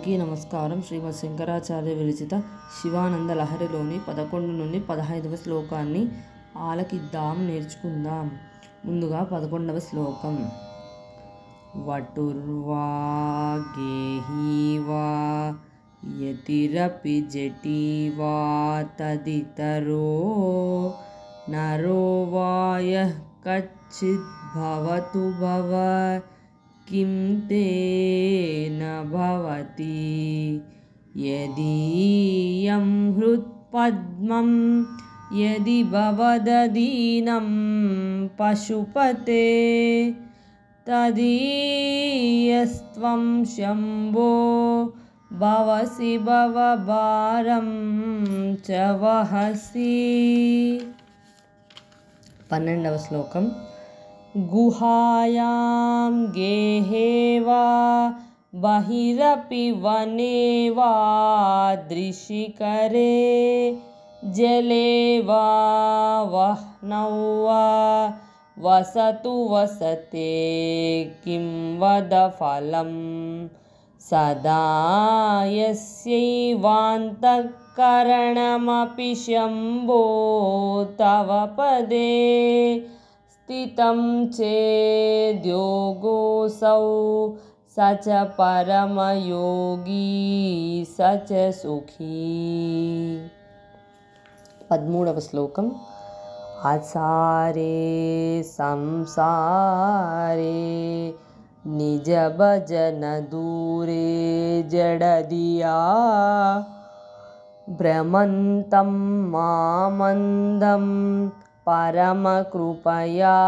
అందరికీ నమస్కారం. శ్రీమద్ శంకరాచార్య విరచిత శివానంద లహరిలోని 11 నుండి 15వ శ్లోకాన్ని ఆలకిద్దాం, నేర్చుకుందాం. ముందుగా 11వ శ్లోకం. వటుర్వా గేహీవా యతిరపి జటీవా తదితరో నరో వా యః కచ్చిద్ భవతు భవ किं तेन भवति यदीयं हृत्पद्मं यदि भवददीनं पशुपते तदीयस्त्वं शम्भो भवसि भवभारं च वहसि. 12వ శ్లోకం. गुहायां गेहे वा बहिरपि वने वा दृशिकरे जले वा वह्नौ वा वसतु वसते किं वद फलं सदा यस्यैवान्तःकरणमपि शम्भो तव पदे स्थितं चेद्योगोऽसौ स च परमयोगी स च सुखी. 13వ శ్లోకం. आसारे संसारे निज भजन दूरे जडदिया भ्रमन्तं मामन्दं परमकृपया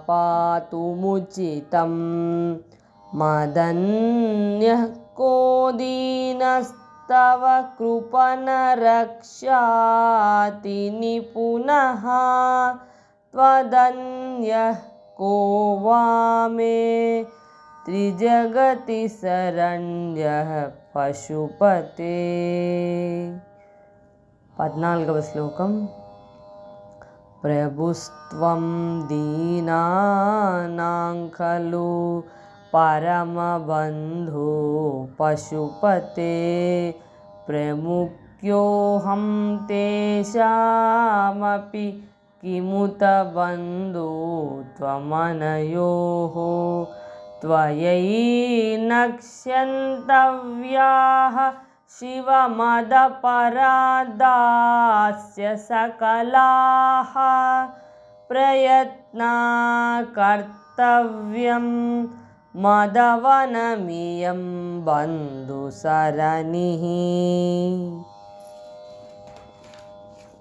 पातुमुचितं मदन्यः को दीनस्तव कृपण रक्षाति निपुनः त्वदन्यः को वा मे त्रिजगति शरण्यः पशुपते. 14వ శ్లోకం. प्रभुस्त्वं दीनानां खलु परमबन्धु पशुपते प्रमुख्योऽहं तेषामपि किमुत बन्धु त्वमनयोः त्वयैनक्ष्यन्तव्याः शिवमदपराधास्य सकलाः प्रयत्ना कर्तव्यं मदवनमियं बन्धुसरणिः.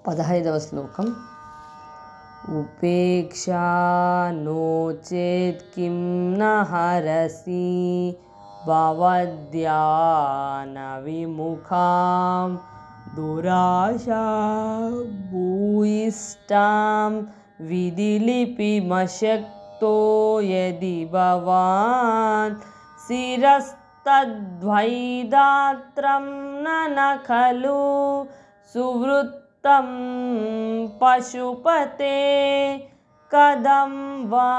15వ శ్లోకం. उपेक्षा नो चेत् किं न हरसि भवद्ध्यानविमुखां दुराशा भूयिष्ठां विधिलिपिमशक्तो यदि भवान् शिरस्तद्वैदात्रं न खलु सुवृत्तं पशुपते कथं वा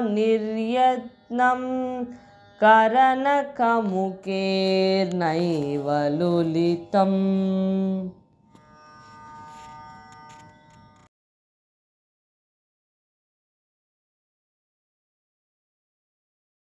निर्यत्नं करणकमुखेर्नैव लुलितम्.